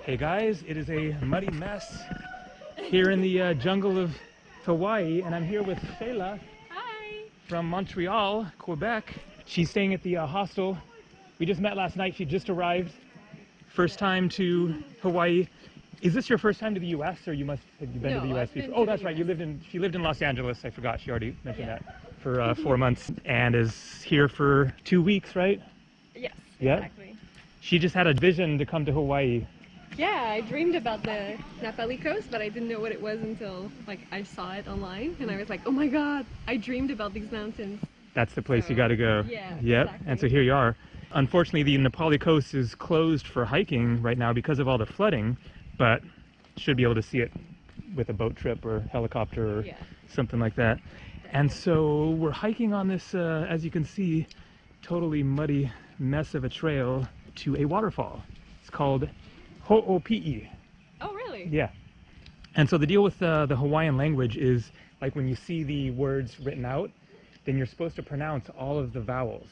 Hey guys, it is a muddy mess here in the jungle of Hawaii, and I'm here with Shayla. Hi. From Montreal, Quebec. She's staying at the hostel. We just met last night. She just arrived. First time to Hawaii. Is this your first time to the U.S. or have you been to the U.S. before? Oh, that's right. She lived in Los Angeles. I forgot. She already mentioned that for 4 months and is here for 2 weeks, right? Yes. Yeah. Exactly. She just had a vision to come to Hawaii. Yeah, I dreamed about the Napali coast, but I didn't know what it was until I saw it online, and I was like, oh my god, I dreamed about these mountains. That's the place you got to go. Yeah. Yep. Exactly. And so here you are. Unfortunately, the Nepali coast is closed for hiking right now because of all the flooding, but should be able to see it with a boat trip or helicopter or something like that. And so we're hiking on this, as you can see, totally muddy mess of a trail to a waterfall. It's called Hoopii. Oh, really? Yeah. And so the deal with the Hawaiian language is, like, when you see the words written out, then you're supposed to pronounce all of the vowels.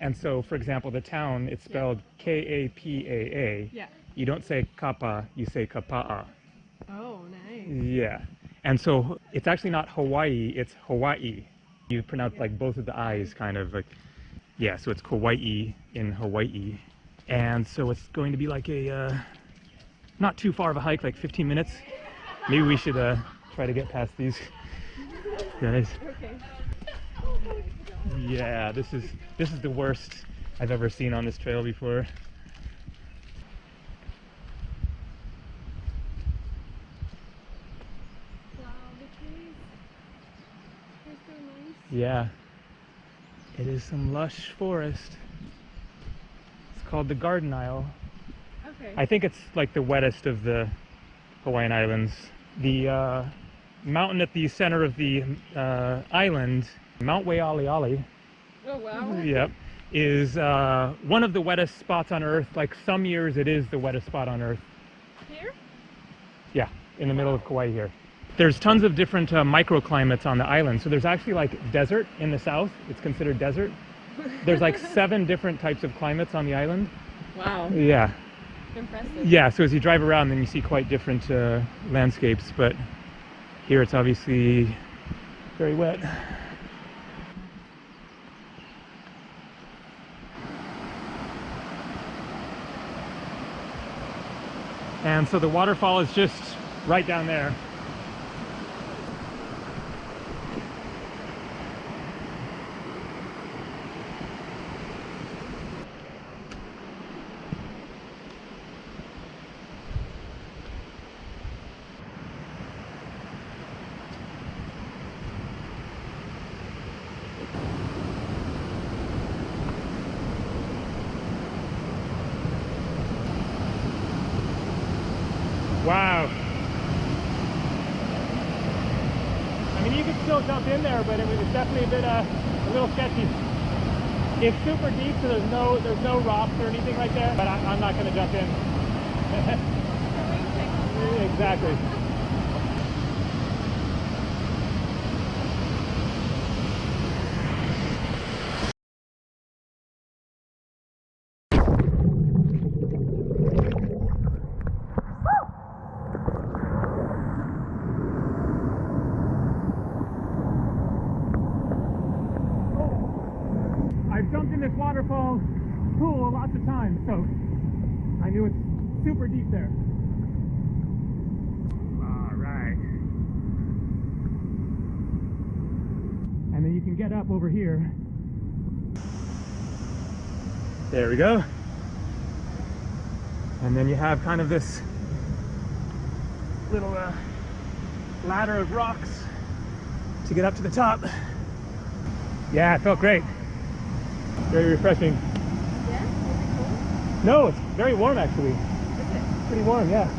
And so, for example, the town, it's spelled K-A-P-A-A. Yeah. You don't say Kapaa, you say Kapaa. Oh, nice. Yeah. And so it's actually not Hawaii, it's Hawaii. You pronounce like both of the I's kind of like, yeah, so it's Kauai in Hawaii. And so it's going to be like a, not too far of a hike, like 15 minutes. Maybe we should try to get past these guys. Okay. Yeah, this is the worst I've ever seen on this trail before. Wow, the trees are so nice. Yeah, it is some lush forest. It's called the Garden Isle. Okay. I think it's like the wettest of the Hawaiian Islands. The mountain at the center of the island, Mount Waialeale, Oh, wow. yep, is one of the wettest spots on Earth. Like some years it is the wettest spot on Earth. Here? Yeah, in the middle of Kauai here. There's tons of different microclimates on the island. So there's actually like desert in the south. It's considered desert. There's like 7 different types of climates on the island. Wow. Yeah. Impressive. Yeah, so as you drive around, then you see quite different landscapes, but here it's obviously very wet. And so the waterfall is just right down there. Wow. I mean, you could still jump in there, but it was definitely a little sketchy. It's super deep, so there's no rocks or anything right there, but I'm not going to jump in. Exactly. I've jumped in this waterfall pool lots of times, so I knew it's super deep there. All right. And then you can get up over here. There we go. And then you have kind of this little ladder of rocks to get up to the top. Yeah, it felt great. Very refreshing. Yeah? Is it cold? No, it's very warm actually. Is it? Pretty warm, yeah.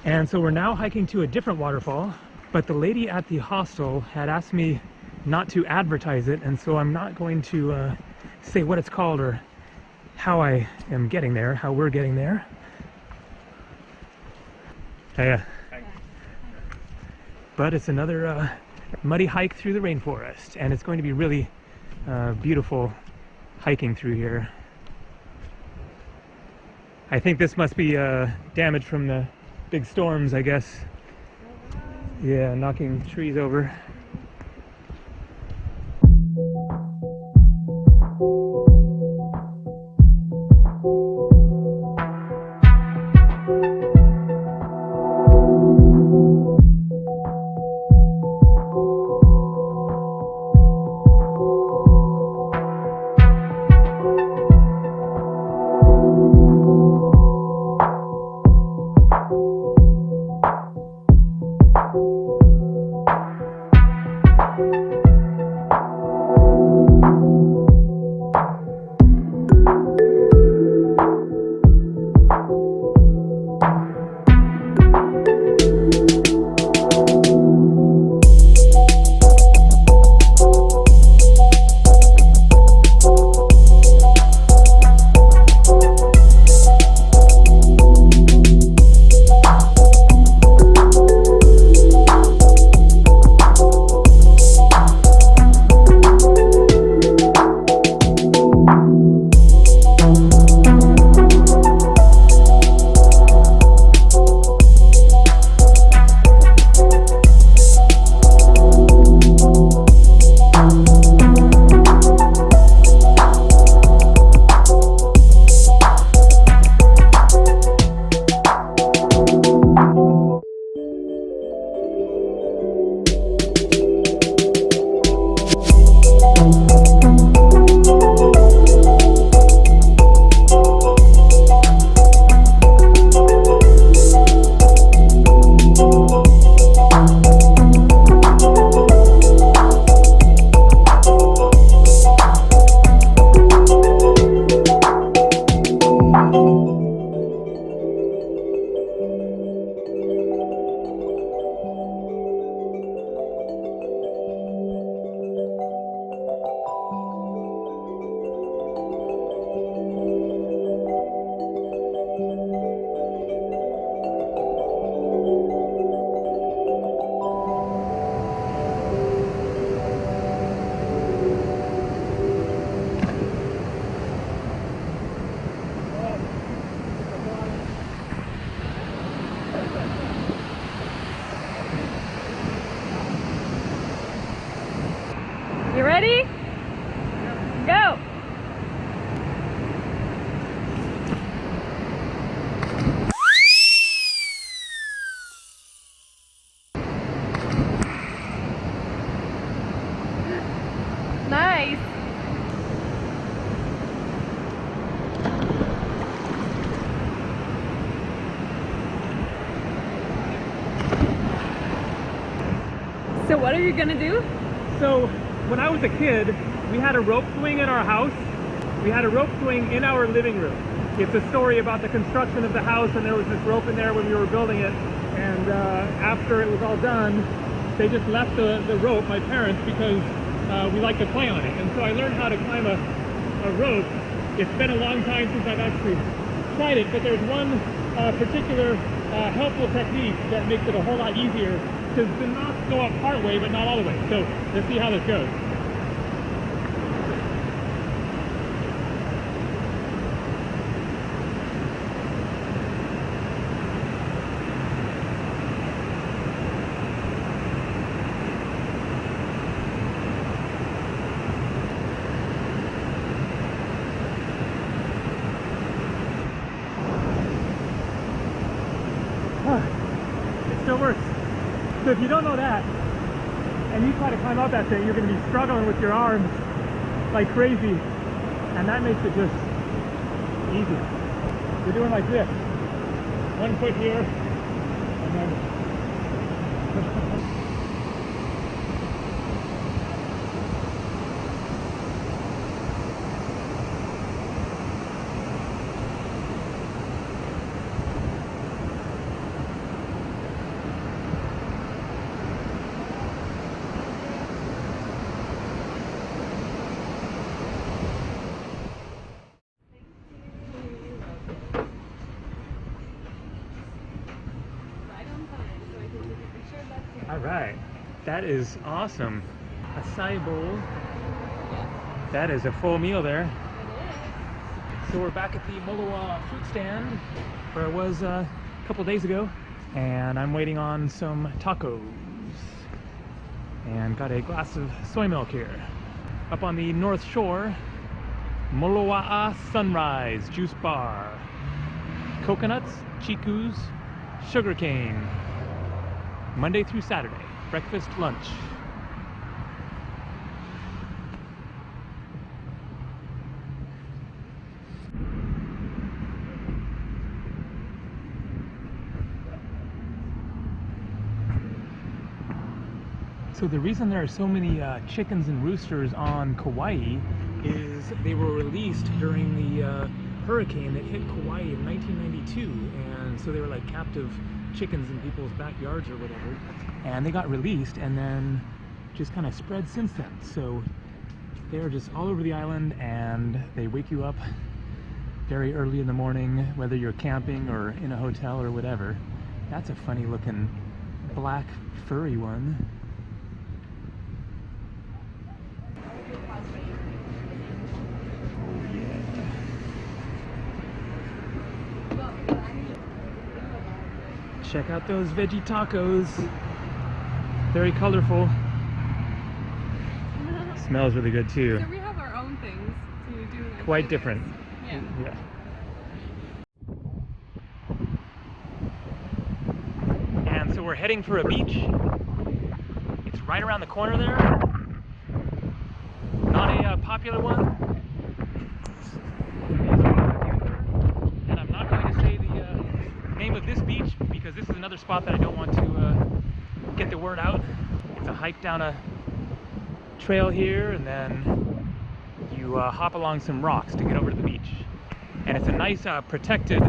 And so we're now hiking to a different waterfall, but the lady at the hostel had asked me not to advertise it, and so I'm not going to say what it's called or how I am getting there, how we're getting there. Yeah. But it's another muddy hike through the rainforest, and it's going to be really beautiful hiking through here. I think this must be damage from the big storms, I guess. Yeah, knocking trees over. You ready? Go! Nice! So what are you gonna do? So when I was a kid, we had a rope swing in our house. We had a rope swing in our living room. It's a story about the construction of the house, and there was this rope in there when we were building it. And after it was all done, they just left the rope, my parents, because we like to play on it. And so I learned how to climb a rope. It's been a long time since I've actually tried it, but there's one particular helpful technique that makes it a whole lot easier to not go up part way, but not all the way. So let's see how this goes. It still works. So if you don't know that, and you try to climb up that thing, you're going to be struggling with your arms like crazy, and that makes it just easy. You're doing like this. One foot here, and then all right, that is awesome. Acai bowl. That is a full meal there. So we're back at the Moloaa fruit stand where I was a couple days ago, and I'm waiting on some tacos and got a glass of soy milk here. Up on the North Shore, Moloaa Sunrise Juice Bar. Coconuts, chikus, sugarcane. Monday through Saturday, breakfast, lunch. So the reason there are so many chickens and roosters on Kauai is they were released during the hurricane that hit Kauai in 1992, and so they were like captive chickens in people's backyards or whatever, and they got released and then just kind of spread since then. So they're just all over the island, and they wake you up very early in the morning, whether you're camping or in a hotel or whatever. That's a funny looking black furry one. Check out those veggie tacos. Very colorful. Smells really good too. So we have our own things to do. Like quite different. Yeah. And so we're heading for a beach. It's right around the corner there. Not a popular one. And I'm not going to say the name of this beach because this is another spot that I don't want to get the word out. It's a hike down a trail here, and then you hop along some rocks to get over to the beach. And it's a nice protected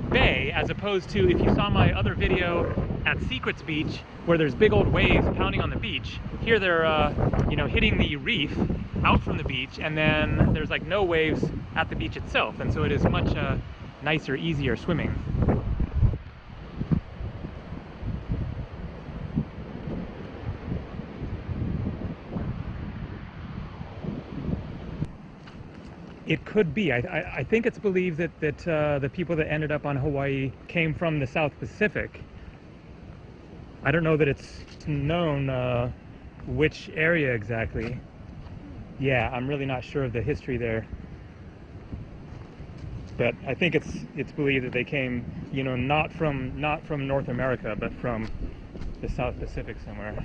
bay, as opposed to if you saw my other video at Secrets Beach where there's big old waves pounding on the beach. Here they're you know, hitting the reef out from the beach, and then there's like no waves at the beach itself, and so it is much nicer, easier swimming. It could be. I think it's believed that the people that ended up on Hawaii came from the South Pacific. I don't know that it's known which area exactly. Yeah, I'm really not sure of the history there. But I think it's believed that they came, you know, not from North America, but from the South Pacific somewhere.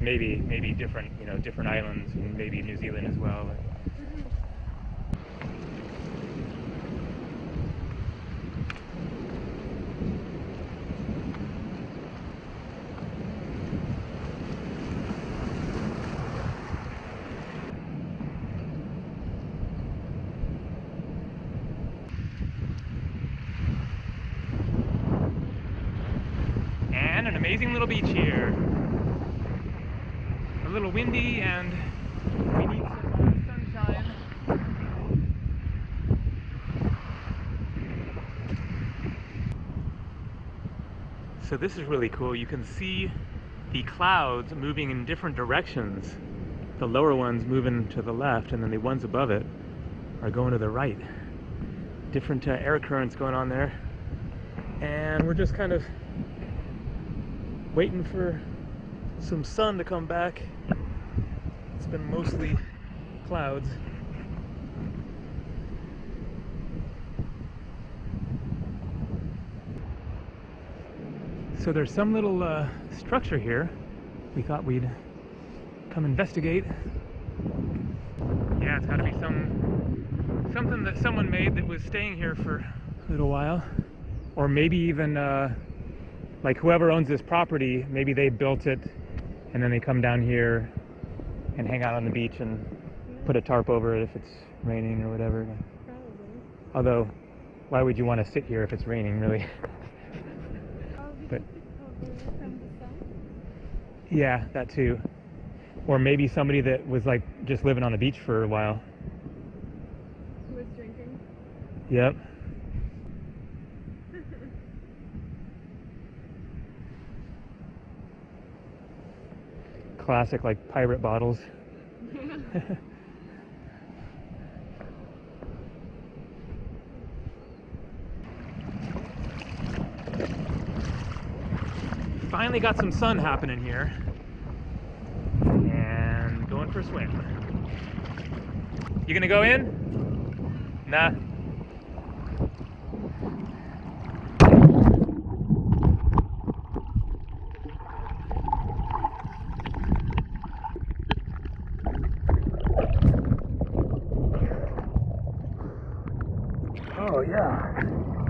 Maybe different, you know, different islands, and maybe New Zealand as well. And an amazing little beach here. A little windy, and we need some sunshine. So this is really cool. You can see the clouds moving in different directions. The lower ones moving to the left, and then the ones above it are going to the right. Different air currents going on there. And we're just kind of waiting for some sun to come back. It's been mostly clouds. So there's some little structure here. We thought we'd come investigate. Yeah, it's got to be something that someone made that was staying here for a little while, or maybe even like whoever owns this property, maybe they built it and then they come down here and hang out on the beach and put a tarp over it if it's raining or whatever. Probably. Although, why would you want to sit here if it's raining, really? But from the sun? yeah, that too. Or maybe somebody that was like just living on the beach for a while. Who was drinking? Yep. Classic, like pirate bottles. finally got some sun happening here. And going for a swim. You gonna go in? Nah. Oh yeah.